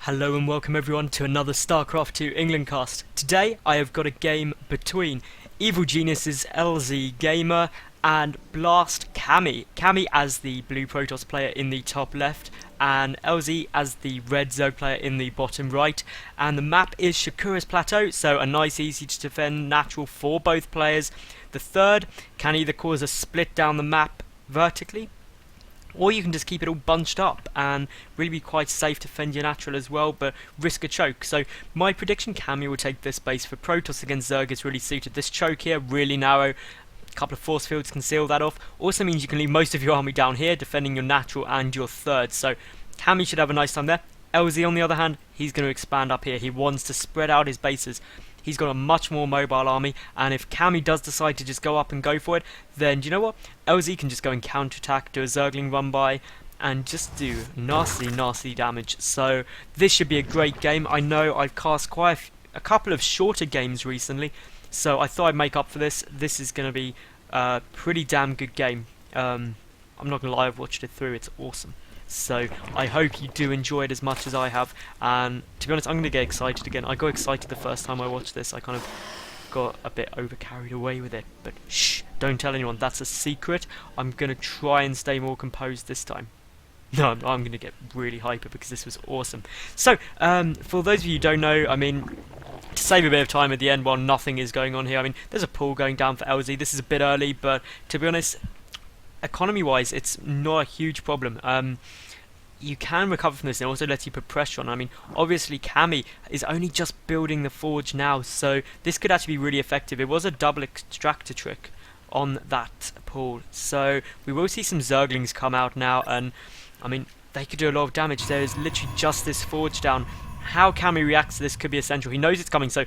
Hello and welcome everyone to another StarCraft 2 England cast. Today I have got a game between Evil Genius's EGLzGaMeR and BLASTKami. Kami as the blue Protoss player in the top left and LZ as the red Zerg player in the bottom right. And the map is Shakura's Plateau, so a nice easy to defend natural for both players. The third can either cause a split down the map vertically, or you can just keep it all bunched up and really be quite safe to defend your natural as well, but risk a choke. So my prediction, Kami will take this base for Protoss against Zerg is really suited. This choke here, really narrow, a couple of force fields can seal that off. Also means you can leave most of your army down here defending your natural and your third. So Kami should have a nice time there. LZ on the other hand, he's going to expand up here. He wants to spread out his bases. He's got a much more mobile army, and if Kami does decide to just go up and go for it, then do you know what? LZ can just go and counterattack, do a Zergling run by, and just do nasty damage. So this should be a great game. I know I've cast quite a couple of shorter games recently, so I thought I'd make up for this. This is going to be a pretty damn good game. I'm not going to lie, I've watched it through, it's awesome. So I hope you do enjoy it as much as I have, and to be honest, I'm going to get excited again. I got excited the first time I watched this. I kind of got a bit over carried away with it, but shh, don't tell anyone, that's a secret. I'm going to try and stay more composed this time. No, I'm going to get really hyper because this was awesome. So, for those of you who don't know, I mean, to save a bit of time at the end while nothing is going on here, I mean, there's a pull going down for LZ. This is a bit early, but to be honest, economy-wise, it's not a huge problem. You can recover from this, and also lets you put pressure on. I mean, obviously Kami is only just building the forge now, so this could actually be really effective. It was a double extractor trick on that pull, so we will see some Zerglings come out now, and I mean, they could do a lot of damage. There is literally just this forge down. How Kami reacts to this could be essential. He knows it's coming, so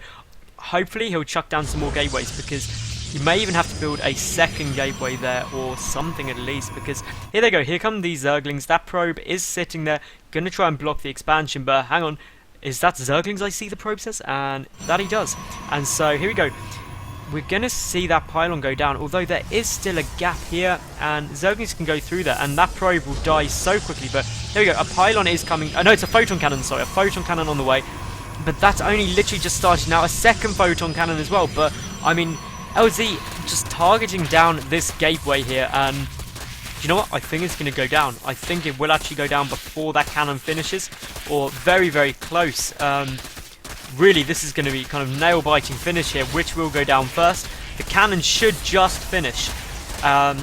hopefully he'll chuck down some more gateways, because you may even have to build a second gateway there or something at least, because here they go, here come these Zerglings. That probe is sitting there, gonna try and block the expansion, but hang on, is that Zerglings I see the probe says? And that he does. And so here we go, we're gonna see that pylon go down, although there is still a gap here and Zerglings can go through there, and that probe will die so quickly. But there we go, a pylon is coming. Oh no, it's a photon cannon, sorry, a photon cannon on the way, but that's only literally just started now. A second photon cannon as well, but I mean, LZ just targeting down this gateway here, and you know what? I think it's going to go down. I think it will actually go down before that cannon finishes, or very close. Really, this is going to be kind of nail-biting finish here. Which will go down first? The cannon should just finish. But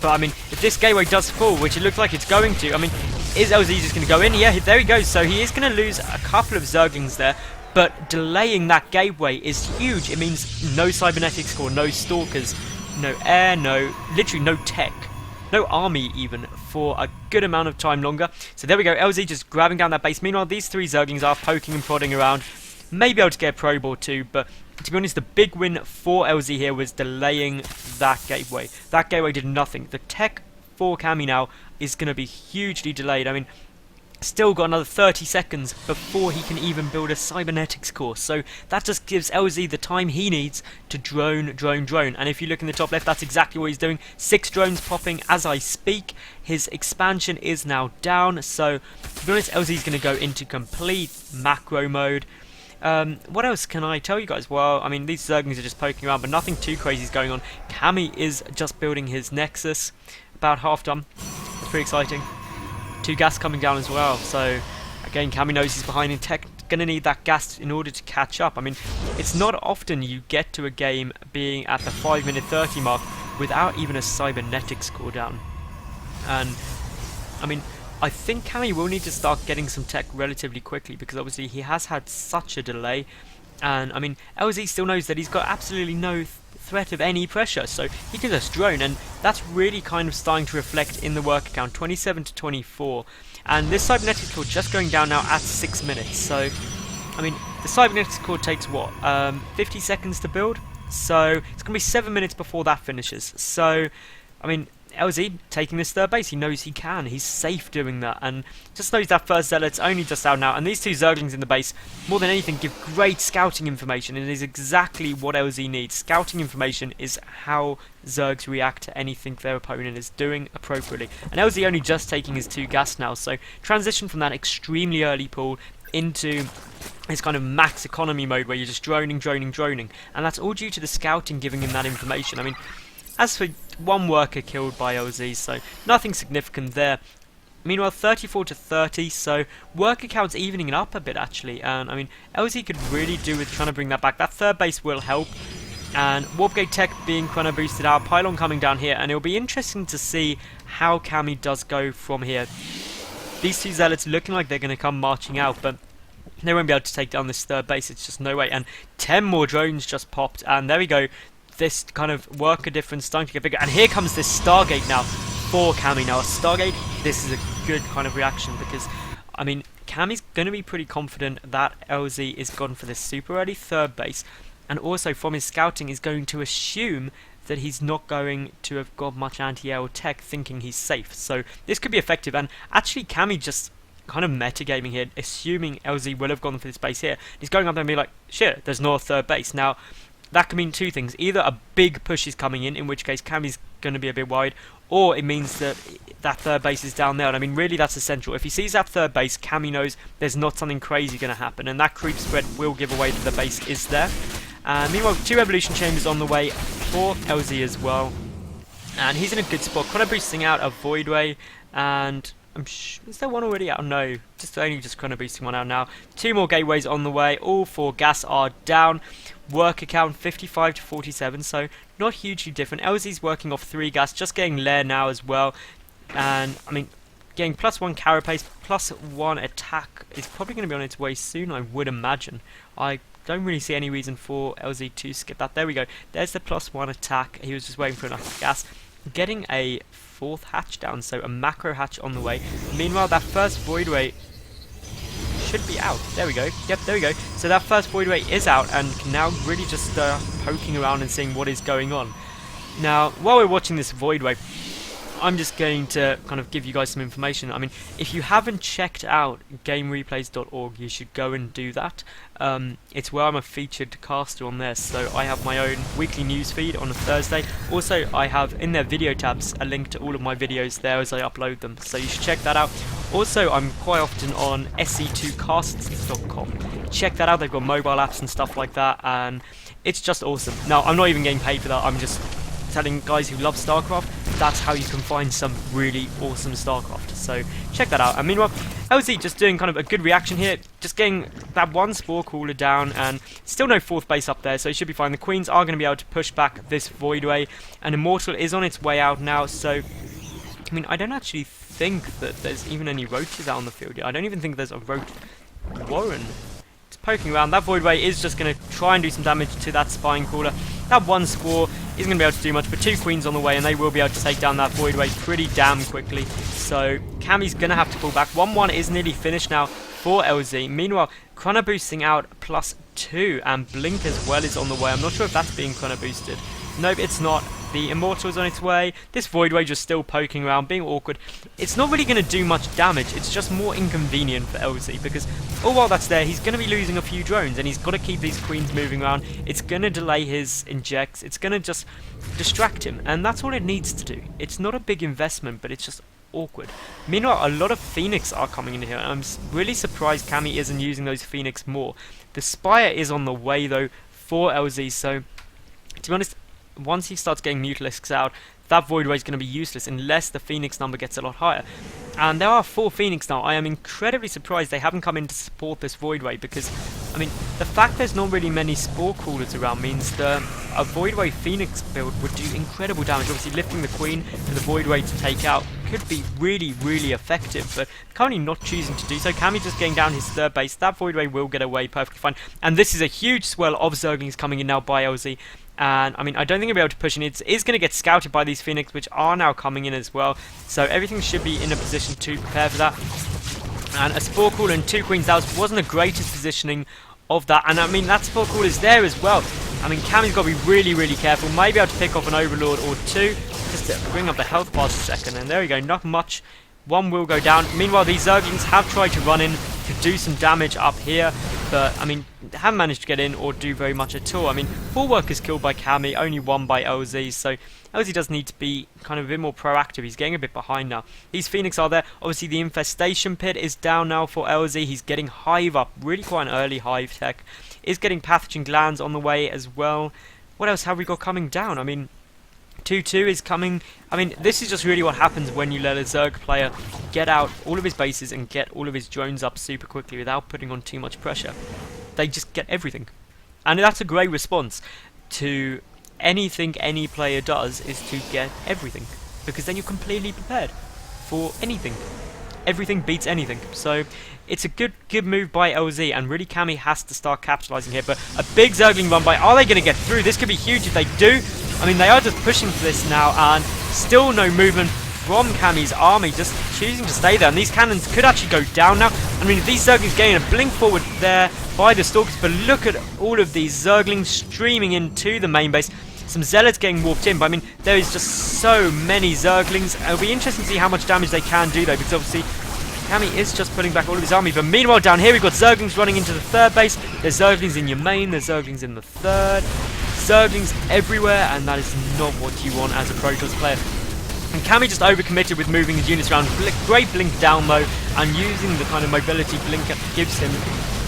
I mean, if this gateway does fall, which it looks like it's going to, I mean, is LZ just going to go in? Yeah, there he goes. So he is going to lose a couple of Zerglings there. But delaying that gateway is huge. It means no cybernetics core, no stalkers, no air, literally no tech, no army even, for a good amount of time longer. So there we go, LZ just grabbing down that base. Meanwhile, these three Zerglings are poking and prodding around. Maybe able to get a probe or two, but to be honest, the big win for LZ here was delaying that gateway. That gateway did nothing. The tech for Kami now is going to be hugely delayed. I mean, still got another 30 seconds before he can even build a cybernetics core, so that just gives LZ the time he needs to drone. And if you look in the top left, that's exactly what he's doing. 6 drones popping as I speak. His expansion is now down, so to be honest, LZ is going to go into complete macro mode. What else can I tell you guys? Well, I mean, these Zerglings are just poking around, but nothing too crazy is going on. Kami is just building his Nexus, about half done. That's pretty exciting. 2 gas coming down as well, so again, Kami knows he's behind in tech, gonna need that gas in order to catch up. I mean, it's not often you get to a game being at the 5-minute 30 mark without even a cybernetics core down. And I mean, I think Kami will need to start getting some tech relatively quickly, because obviously he has had such a delay. And I mean, LZ still knows that he's got absolutely no threat of any pressure, so he can just drone, and that's really kind of starting to reflect in the work account, 27 to 24. And this cybernetics core just going down now at 6 minutes. So I mean, the cybernetics core takes what, 50 seconds to build, so it's gonna be 7 minutes before that finishes. So I mean, LZ taking this third base, he knows he can, he's safe doing that, and just knows that first zealot's only just out now, and these 2 Zerglings in the base, more than anything, give great scouting information, and it is exactly what LZ needs. Scouting information is how Zergs react to anything their opponent is doing appropriately, and LZ only just taking his 2 gas now, so transition from that extremely early pull into this kind of max economy mode where you're just droning, and that's all due to the scouting giving him that information. I mean, as for one worker killed by LZ, so nothing significant there. Meanwhile, 34 to 30, so worker count's evening it up a bit actually, and I mean, LZ could really do with trying to bring that back. That third base will help, and Warp Gate Tech being chrono boosted out, Pylon coming down here, and it'll be interesting to see how Kami does go from here. These two Zealots looking like they're going to come marching out, but they won't be able to take down this third base, it's just no way. And 10 more drones just popped, and there we go. This kind of worker difference starting to get bigger, and here comes this Stargate now for Kami. Now a Stargate, this is a good kind of reaction, because I mean, Kami's going to be pretty confident that LZ is gone for this super early third base, and also from his scouting is going to assume that he's not going to have got much anti-air tech, thinking he's safe. So this could be effective, and actually Kami just kind of metagaming here, assuming LZ will have gone for this base here. He's going up there and being like, shit, there's no third base. Now, that can mean two things. Either a big push is coming in which case Kami's going to be a bit wide, or it means that that third base is down there. And I mean, really, that's essential. If he sees that third base, Kami knows there's not something crazy going to happen, and that creep spread will give away that the base is there. Meanwhile, 2 evolution chambers on the way for LZ as well, and he's in a good spot. Chrono boosting out a Voidway, and is there one already out? No, just chrono boosting one out now. 2 more gateways on the way. All 4 gas are down. Worker count 55 to 47, so not hugely different. LZ's working off 3 gas, just getting lair now as well, and I mean, getting +1 carapace, +1 attack is probably going to be on its way soon, I would imagine. I don't really see any reason for LZ to skip that. There we go. There's the +1 attack. He was just waiting for enough gas. Getting a 4th hatch down, so a macro hatch on the way. Meanwhile, that first Voidway should be out. There we go. Yep, there we go. So that first Voidway is out, and can now really just poking around and seeing what is going on. Now, while we're watching this Voidway, I'm just going to kind of give you guys some information. I mean, if you haven't checked out gamereplays.org, you should go and do that. It's where I'm a featured caster on there, so I have my own weekly news feed on a Thursday. Also, I have in their video tabs a link to all of my videos there as I upload them, so you should check that out. Also, I'm quite often on sc2casts.com. Check that out, they've got mobile apps and stuff like that, and it's just awesome. Now, I'm not even getting paid for that, I'm just telling guys who love StarCraft, that's how you can find some really awesome StarCraft. So check that out. And meanwhile, LZ just doing kind of a good reaction here, just getting that 1 Spore Crawler down, and still no 4th base up there, so he should be fine. The Queens are going to be able to push back this Voidway, and Immortal is on its way out now, so I mean, I don't actually think that there's even any roaches out on the field yet. I don't even think there's a roach warren. It's poking around. That Voidway is just going to try and do some damage to that Spine Crawler. That 1 Spore isn't going to be able to do much, but 2 Queens on the way, and they will be able to take down that Voidway pretty damn quickly. So Kami's going to have to pull back. 1-1 is nearly finished now for LZ. Meanwhile, chrono boosting out +2, and Blink as well is on the way. I'm not sure if that's being chrono boosted. Nope, it's not. The Immortal's on its way. This Voidway just still poking around, being awkward. It's not really going to do much damage. It's just more inconvenient for LZ, because all while that's there, he's going to be losing a few drones, and he's got to keep these Queens moving around. It's going to delay his injects. It's going to just distract him, and that's all it needs to do. It's not a big investment, but it's just awkward. Meanwhile, a lot of Phoenix are coming in here, and I'm really surprised Kami isn't using those Phoenix more. The Spire is on the way, though, for LZ, so to be honest, once he starts getting Mutalisks out, that Voidway is going to be useless unless the Phoenix number gets a lot higher. And there are 4 Phoenix now. I am incredibly surprised they haven't come in to support this Voidway, because, I mean, the fact there's not really many Spore Crawlers around means that a Voidway Phoenix build would do incredible damage. Obviously, lifting the Queen and the Voidway to take out could be really, really effective, but currently not choosing to do so. Kami just getting down his 3rd base. That Voidway will get away perfectly fine. And this is a huge swell of Zerglings coming in now by LZ. And I mean, I don't think he'll be able to push in. It is going to get scouted by these Phoenix, which are now coming in as well. So everything should be in a position to prepare for that. And a Spore Crawler and 2 Queens out wasn't the greatest positioning of that. And I mean, that Spore Crawler is there as well. I mean, Kami's got to be really, really careful. Maybe able to pick off an Overlord or 2, just to bring up the health bars a second. And there we go, not much. 1 will go down. Meanwhile, these Zerglings have tried to run in could do some damage up here, but I mean, haven't managed to get in or do very much at all. I mean, 4 workers killed by Kami, only 1 by LZ, so LZ does need to be kind of a bit more proactive. He's getting a bit behind now. These Phoenix are there. Obviously, the infestation pit is down now for LZ. He's getting Hive up, really quite an early Hive tech. Is getting pathogen glands on the way as well. What else have we got coming down? I mean, 2-2 is coming. I mean, this is just really what happens when you let a Zerg player get out all of his bases and get all of his drones up super quickly without putting on too much pressure. They just get everything. And that's a great response to anything any player does, is to get everything. Because then you're completely prepared for anything. Everything beats anything. So it's a good move by LZ, and really Kami has to start capitalizing here. But a big Zergling run by. Are they going to get through? This could be huge if they do. I mean, they are just pushing for this now, and still no movement from Kami's army, just choosing to stay there. And these cannons could actually go down now. I mean, if these Zerglings getting a blink forward there by the Stalkers, but look at all of these Zerglings streaming into the main base. Some Zealots getting warped in, but I mean, there is just so many Zerglings. It'll be interesting to see how much damage they can do, though, because obviously Kami is just pulling back all of his army. But meanwhile, down here we've got Zerglings running into the 3rd base. There's Zerglings in your main, there's Zerglings in the 3rd. Zerglings everywhere, and that is not what you want as a Protoss player. And Kami just overcommitted with moving his units around. Great blink down though, and using the kind of mobility blink that gives him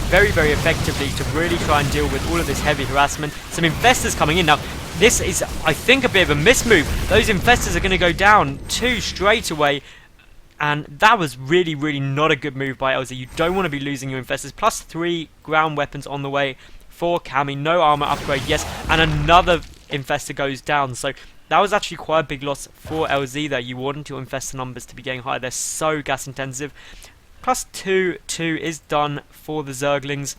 very, very effectively to really try and deal with all of this heavy harassment. Some infestors coming in now. This is, I think, a bit of a mismove. Those infestors are going to go down 2 straight away. And that was really, really not a good move by LZ. You don't want to be losing your infestors. Plus 3 ground weapons on the way for Kami. No armor upgrade, yes. And another infestor goes down. So that was actually quite a big loss for LZ there. You want your infestor numbers to be getting higher. They're so gas intensive. Plus 2 is done for the Zerglings.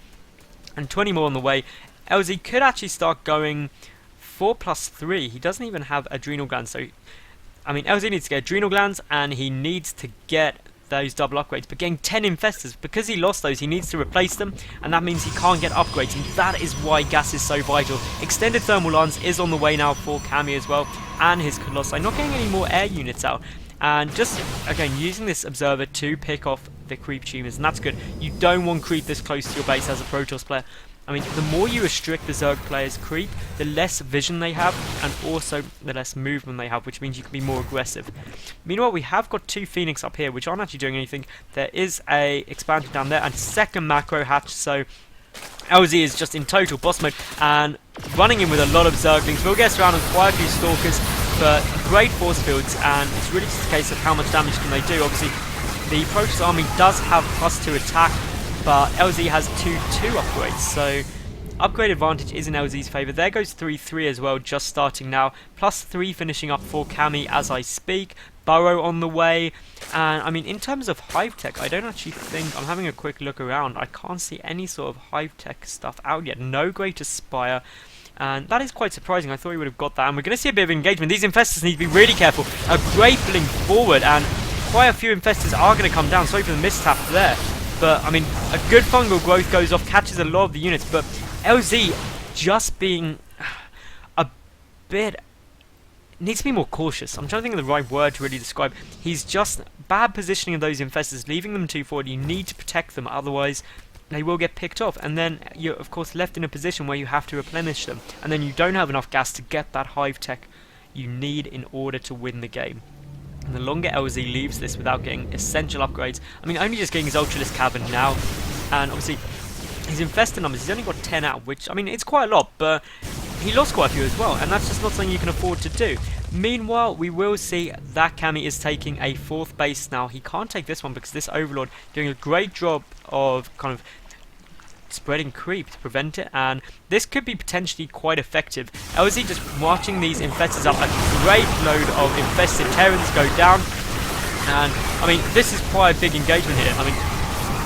And 20 more on the way. LZ could actually start going 4 plus 3. He doesn't even have adrenal glands. So, I mean, LZ needs to get adrenal glands, and he needs to get those double upgrades. But getting 10 infestors, because he lost those, he needs to replace them, and that means he can't get upgrades, and that is why gas is so vital. Extended thermal lance is on the way now for Kami as well, and his Colossi. Not getting any more air units out, and just, again, using this observer to pick off the creep tumors, and that's good. You don't want creep this close to your base as a Protoss player. I mean, the more you restrict the Zerg players' creep, the less vision they have, and also the less movement they have, which means you can be more aggressive. Meanwhile, we have got 2 Phoenix up here, which aren't actually doing anything. There is a expansion down there, and second macro hatch, so LZ is just in total boss mode, and running in with a lot of Zerglings. Will get surrounded with quite a few Stalkers, but great force fields, and it's really just a case of how much damage can they do. Obviously, the Protoss army does have +2 attack, but LZ has 2-2 upgrades, so upgrade advantage is in LZ's favour. There goes 3-3 as well, just starting now. +3 finishing up for Kami as I speak. Burrow on the way. And I mean, in terms of Hive tech, I don't actually think, I'm having a quick look around, I can't see any sort of Hive tech stuff out yet. No Greater Spire. And that is quite surprising. I thought we would have got that. And we're going to see a bit of engagement. These infestors need to be really careful. A great blink forward, and quite a few infestors are going to come down. Sorry for the mishap there. But, I mean, a good fungal growth goes off, catches a lot of the units, but LZ just being a bit... needs to be more cautious. I'm trying to think of the right word to really describe. He's just bad positioning of those infestors, leaving them too forward. You need to protect them, otherwise they will get picked off. And then you're, of course, left in a position where you have to replenish them. And then you don't have enough gas to get that Hive tech you need in order to win the game. And the longer LZ leaves this without getting essential upgrades, I mean, only just getting his Ultralisk Cavern now, and obviously his infestor numbers, he's only got 10 out, which, I mean, it's quite a lot, but he lost quite a few as well, and that's just not something you can afford to do. Meanwhile, we will see that Kami is taking a 4th base now. He can't take this one because this Overlord doing a great job of kind of spreading creep to prevent it, and this could be potentially quite effective. LZ just marching these infestors up, a great load of infested Terrans go down, and I mean, this is quite a big engagement here. I mean,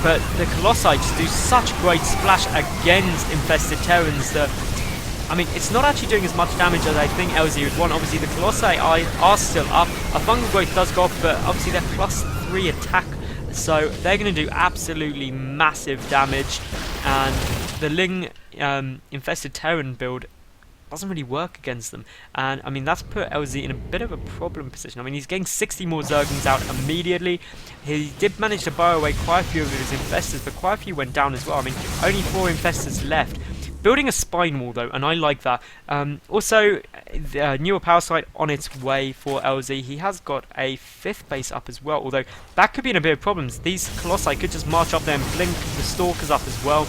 but the Colossi just do such great splash against infested Terrans that, I mean, it's not actually doing as much damage as I think LZ would want. Obviously the Colossi are still up, a fungal growth does go off, but obviously they're +3 attack, so they're going to do absolutely massive damage. And the Ling infested Terran build doesn't really work against them. And I mean, that's put LZ in a bit of a problem position. I mean, he's getting 60 more Zerglings out immediately. He did manage to burrow away quite a few of his infestors, but quite a few went down as well. I mean, only 4 infestors left. Building a spine wall though, and I like that. Also, the newer power site on its way for LZ. He has got a 5th base up as well, although that could be in a bit of problems. These Colossi could just march up there and blink the Stalkers up as well.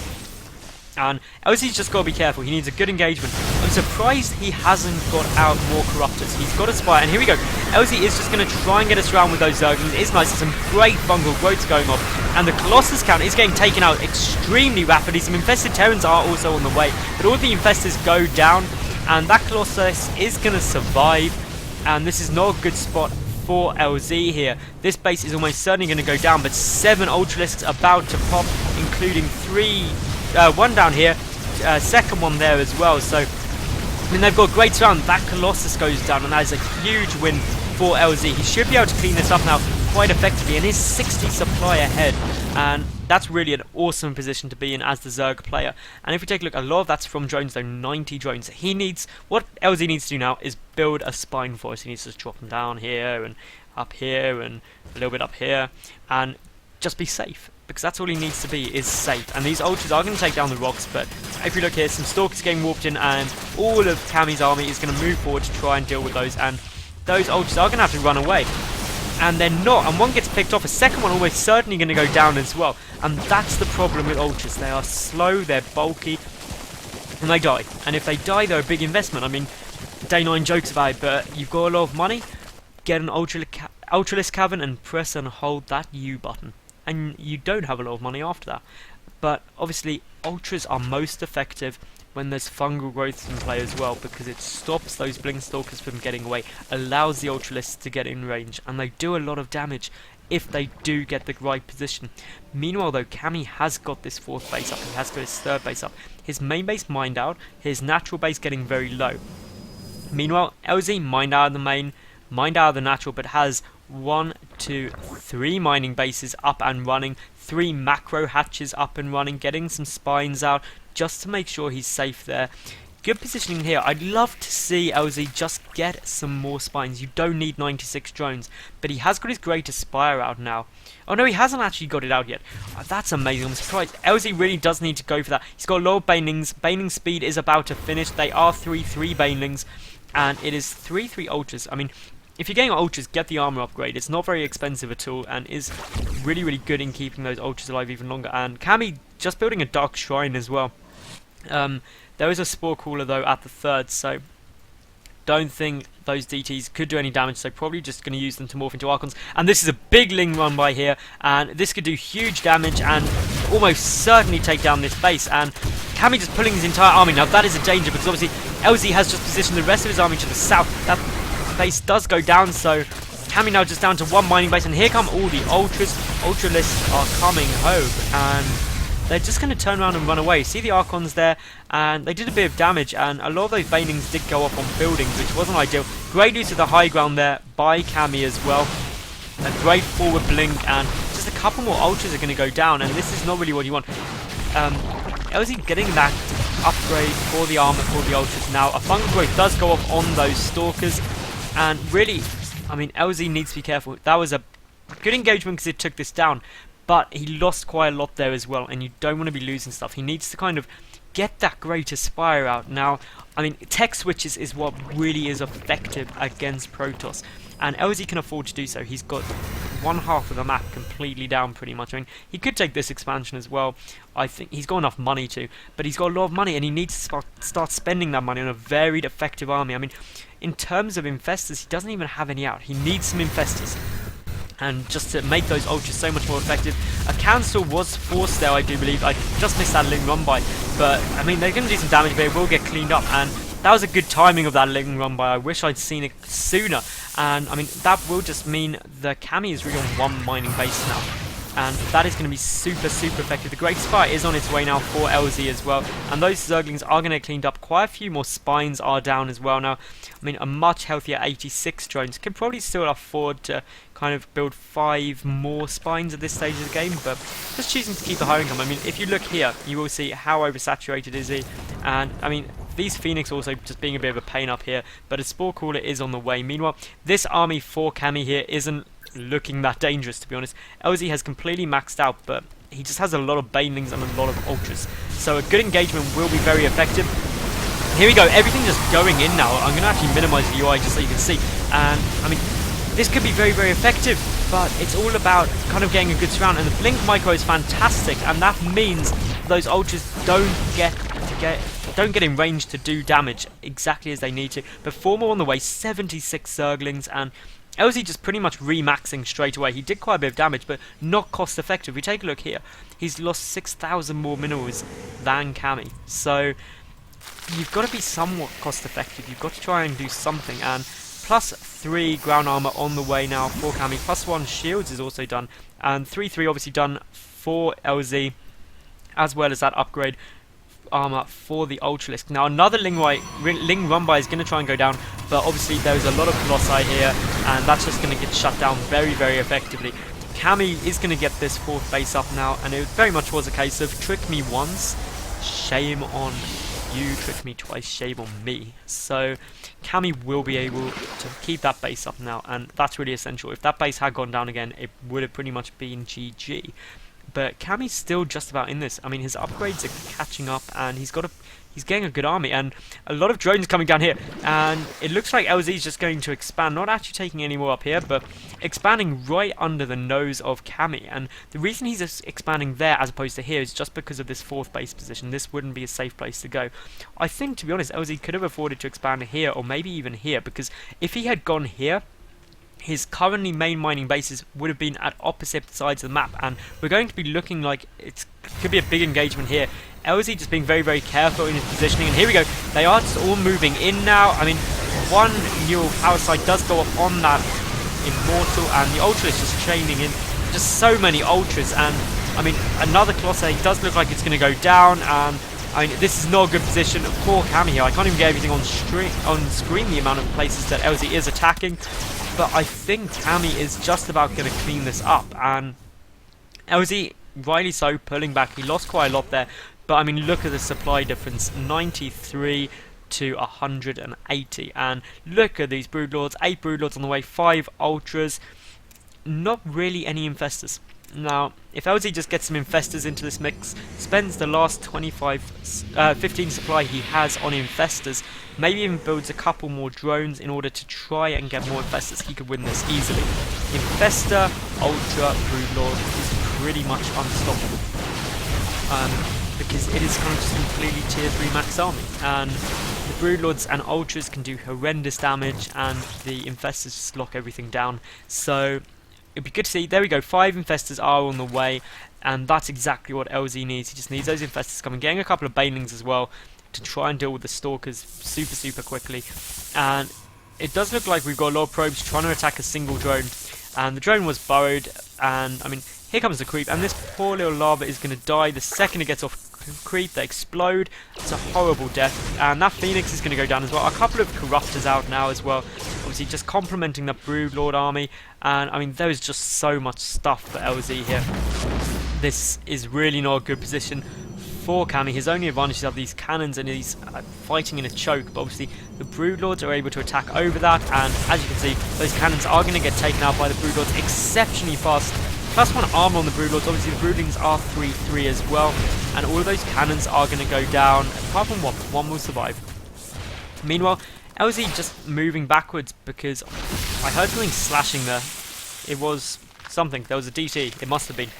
And LZ's just got to be careful. He needs a good engagement. I'm surprised he hasn't got out more Corruptors. He's got a Spire, and here we go. LZ is just going to try and get us around with those Zerglings. It is nice. There's some great fungal growths going on. And the Colossus count is getting taken out extremely rapidly. Some infested Terrans are also on the way. But all the infestors go down. And that Colossus is going to survive. And this is not a good spot for LZ here. This base is almost certainly going to go down. But 7 Ultralisks about to pop, including 1 down here, second one there as well. So, I mean, they've got a great surround. That Colossus goes down, and that is a huge win for LZ. He should be able to clean this up now quite effectively, and he's 60 supply ahead. And that's really an awesome position to be in as the Zerg player. And if we take a look, a lot of that's from drones, though, 90 drones. What LZ needs to do now is build a spine for us. He needs to drop them down here, and up here, and a little bit up here, and just be safe. Because that's all he needs to be, is safe. And these Ultras are going to take down the rocks, but if you look here, some Stalkers getting warped in, and all of Kami's army is going to move forward to try and deal with those, and those Ultras are going to have to run away. And they're not, and one gets picked off, a second one almost certainly going to go down as well. And that's the problem with Ultras. They are slow, they're bulky, and they die. And if they die, they're a big investment. I mean, Day 9 jokes about it, but you've got a lot of money, get an Ultralisk Cavern and press and hold that U button. And you don't have a lot of money after that. But obviously, Ultras are most effective when there's fungal growths in play as well, because it stops those Blink Stalkers from getting away, allows the Ultralisks to get in range, and they do a lot of damage if they do get the right position. Meanwhile though, Kami has got this 4th base up, he has got his 3rd base up, his main base mined out, his natural base getting very low. Meanwhile, LZ mined out of the main, mined out of the natural, but has 1, 2, 3 mining bases up and running, 3 macro hatches up and running, getting some spines out just to make sure he's safe there. Good positioning here. I'd love to see LZ just get some more spines. You don't need 96 drones, but he has got his greatest spire out now. Oh no, he hasn't actually got it out yet. Oh, that's amazing. I'm surprised. LZ really does need to go for that. He's got a lot of banelings. Baneling speed is about to finish. They are 3-3 banelings, and it is 3-3 ultras. I mean, if you're getting ultras, get the armor upgrade. It's not very expensive at all, and is really, really good in keeping those ultras alive even longer. And Kami just building a dark shrine as well. There is a spore cooler though at the 3rd, so don't think those DTs could do any damage, so probably just going to use them to morph into Archons. And this is a big Ling run by here, and this could do huge damage and almost certainly take down this base. And Kami just pulling his entire army. Now that is a danger, because obviously LZ has just positioned the rest of his army to the south. That base does go down, so Kami now just down to 1 mining base, and here come all the Ultras. Ultralisks are coming home, and they're just going to turn around and run away. See the Archons there, and they did a bit of damage, and a lot of those Banelings did go up on buildings, which wasn't ideal. Great use of the high ground there by Kami as well. A great forward blink, and just a couple more Ultras are going to go down, and this is not really what you want. LZ getting that upgrade for the armor for the Ultras now. A fungal growth does go off on those Stalkers, and really, I mean, LZ needs to be careful. That was a good engagement because it took this down, but he lost quite a lot there as well, and you don't want to be losing stuff. He needs to kind of get that greater spire out. Now, I mean, tech switches is what really is effective against Protoss, and LZ can afford to do so. He's got 1/2 of the map completely down pretty much. I mean, he could take this expansion as well. I think he's got enough money to, but he's got a lot of money, and he needs to start spending that money on a varied, effective army. I mean, in terms of infestors, he doesn't even have any out. He needs some infestors, and just to make those ultras so much more effective. A cancel was forced there, I do believe. I just missed that Ling run by, but I mean, they're going to do some damage, but it will get cleaned up, and that was a good timing of that Ling run by. I wish I'd seen it sooner, and I mean, that will just mean the Kami is really on 1 mining base now, and that is going to be super, super effective. The Great Spire is on its way now for LZ as well, and those Zerglings are going to get cleaned up. Quite a few more spines are down as well now. I mean, a much healthier 86 drones can probably still afford to kind of build 5 more spines at this stage of the game, but just choosing to keep the higher income. I mean, if you look here, you will see how oversaturated is he, and I mean, these Phoenix also just being a bit of a pain up here, but a Spore Crawler is on the way. Meanwhile, this army for Kami here isn't looking that dangerous, to be honest. LZ has completely maxed out, but he just has a lot of Banelings and a lot of Ultras. So a good engagement will be very effective. Here we go, everything just going in now. I'm going to actually minimize the UI just so you can see. And, I mean, this could be very, very effective, but it's all about kind of getting a good surround. And the Blink Micro is fantastic, and that means those Ultras don't get in range to do damage exactly as they need to. But 4 more on the way, 76 Zerglings, and LZ just pretty much remaxing straight away. He did quite a bit of damage, but not cost effective. If we take a look here, he's lost 6,000 more minerals than Kami. So you've got to be somewhat cost effective. You've got to try and do something. And +3 ground armor on the way now for Kami. +1 shields is also done, and 3/3 obviously done for LZ, as well as that upgrade armor for the Ultralisk. Now another Ling Rumbai is going to try and go down, but obviously there's a lot of Colossi here, and that's just going to get shut down very, very effectively. Kami is going to get this 4th base up now, and it very much was a case of trick me once, shame on you, trick me twice, shame on me. So Kami will be able to keep that base up now, and that's really essential. If that base had gone down again, it would have pretty much been GG. But Kami's still just about in this. I mean, his upgrades are catching up, and he's getting a good army, and a lot of drones coming down here. And it looks like LZ is just going to expand, not actually taking any more up here, but expanding right under the nose of Kami. And the reason he's expanding there as opposed to here is just because of this 4th base position. This wouldn't be a safe place to go. I think, to be honest, LZ could have afforded to expand here, or maybe even here, because if he had gone here, his currently main mining bases would have been at opposite sides of the map, and we're going to be looking like it could be a big engagement here. LZ just being very, very careful in his positioning, and here we go. They are just all moving in now. I mean, one neural power site does go up on that Immortal, and the Ultra is just chaining in. Just so many Ultras, and I mean, another Colossi does look like it's going to go down, and I mean, this is not a good position for Kami here. I can't even get everything on screen, the amount of places that LZ is attacking. But I think Kami is just about going to clean this up, and LZ, rightly so, pulling back. He lost quite a lot there, but I mean, look at the supply difference, 93 to 180, and look at these Broodlords, 8 Broodlords on the way, 5 Ultras, not really any Infestors. Now, if LZ just gets some Infestors into this mix, spends the last 15 supply he has on Infestors, maybe even builds a couple more drones in order to try and get more Infestors, he could win this easily. Infestor, Ultra, Broodlord is pretty much unstoppable. Because it is kind of just completely tier 3 max army, and the Broodlords and Ultras can do horrendous damage, and the Infestors just lock everything down. So it'd be good to see. There we go, 5 Infestors are on the way, and that's exactly what LZ needs. He just needs those Infestors coming, getting a couple of Banelings as well to try and deal with the Stalkers super quickly. And it does look like we've got a lot of probes trying to attack a single drone, and the drone was burrowed, and I mean, here comes the creep, and this poor little lava is going to die the second it gets off creep. They explode. It's a horrible death, and that Phoenix is going to go down as well. A couple of Corruptors out now as well, obviously just complementing the Broodlord army, and I mean, there is just so much stuff for LZ here. This is really not a good position for Kami. His only advantage is these cannons, and he's fighting in a choke, but obviously the Broodlords are able to attack over that, and as you can see, those cannons are going to get taken out by the Broodlords exceptionally fast. +1 armor on the Broodlords, obviously the Broodlings are 3/3 as well, and all of those cannons are going to go down, apart from one will survive. Meanwhile, LZ just moving backwards, because I heard something slashing there. It was something, there was a DT, it must have been,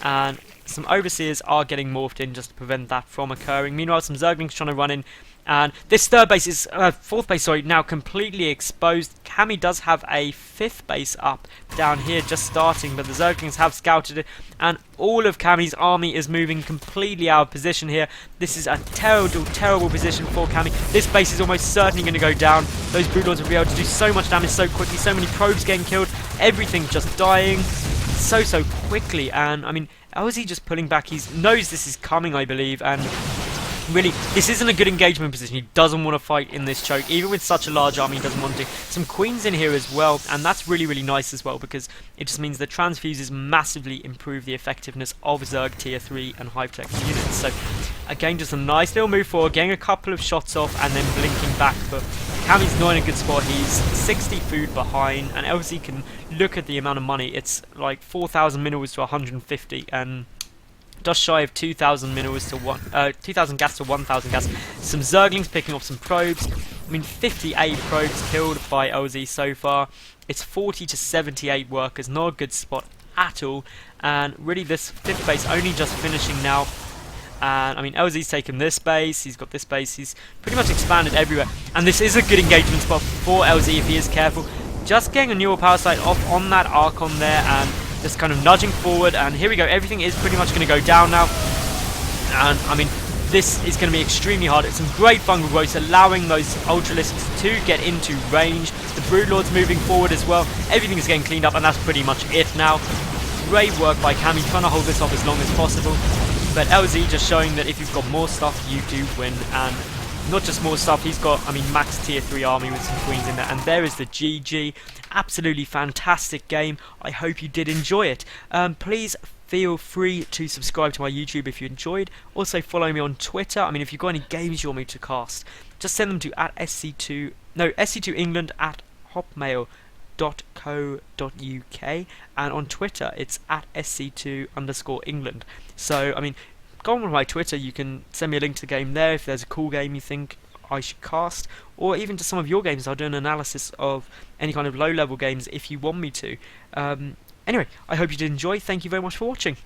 and some Overseers are getting morphed in just to prevent that from occurring. Meanwhile, some Zerglings trying to run in, and this 3rd base is, 4th base, sorry, now completely exposed. Kami does have a 5th base up down here just starting, but the Zerglings have scouted it, and all of Kami's army is moving completely out of position here. This is a terrible position for Kami. This base is almost certainly going to go down. Those Broodlords will be able to do so much damage so quickly, so many probes getting killed, everything just dying so quickly, and I mean, LZ just pulling back. He knows this is coming, I believe, and Really, this isn't a good engagement position. He doesn't want to fight in this choke. Even with such a large army, he doesn't want to. Some queens in here as well, and that's really, really nice as well, because it just means the transfuses massively improve the effectiveness of Zerg tier 3 and Hive tech units. So, again, just a nice little move forward, getting a couple of shots off, and then blinking back. But Kami's not in a good spot. He's 60 food behind, and LZ can look at the amount of money. It's like 4,000 minerals to 150, and just shy of 2,000 minerals to 2,000 gas to 1,000 gas. Some Zerglings picking off some probes. I mean, 58 probes killed by LZ so far. It's 40 to 78 workers, not a good spot at all. And really, this 5th base only just finishing now. And I mean, LZ's taken this base, he's got this base, he's pretty much expanded everywhere. And this is a good engagement spot for LZ if he is careful. Just getting a newer power site off on that Archon there, and just kind of nudging forward, and here we go. Everything is pretty much going to go down now, and I mean, this is going to be extremely hard. It's some great fungal growth, allowing those Ultralisks to get into range. The Broodlord's moving forward as well. Everything is getting cleaned up, and that's pretty much it now. Great work by Kami, trying to hold this off as long as possible. But LZ just showing that if you've got more stuff, you do win, and not just more stuff, he's got, I mean, max tier 3 army with some queens in there, and there is the GG. Absolutely fantastic game. I hope you did enjoy it. Please feel free to subscribe to my YouTube if you enjoyed. Also follow me on Twitter. I mean, if you've got any games you want me to cast, just send them to SC2England at hotmail.co.uk, and on Twitter it's at SC2_England. So, I mean, go on with my Twitter, you can send me a link to the game there if there's a cool game you think I should cast, or even to some of your games. I'll do an analysis of any kind of low level games if you want me to. Anyway, I hope you did enjoy. Thank you very much for watching.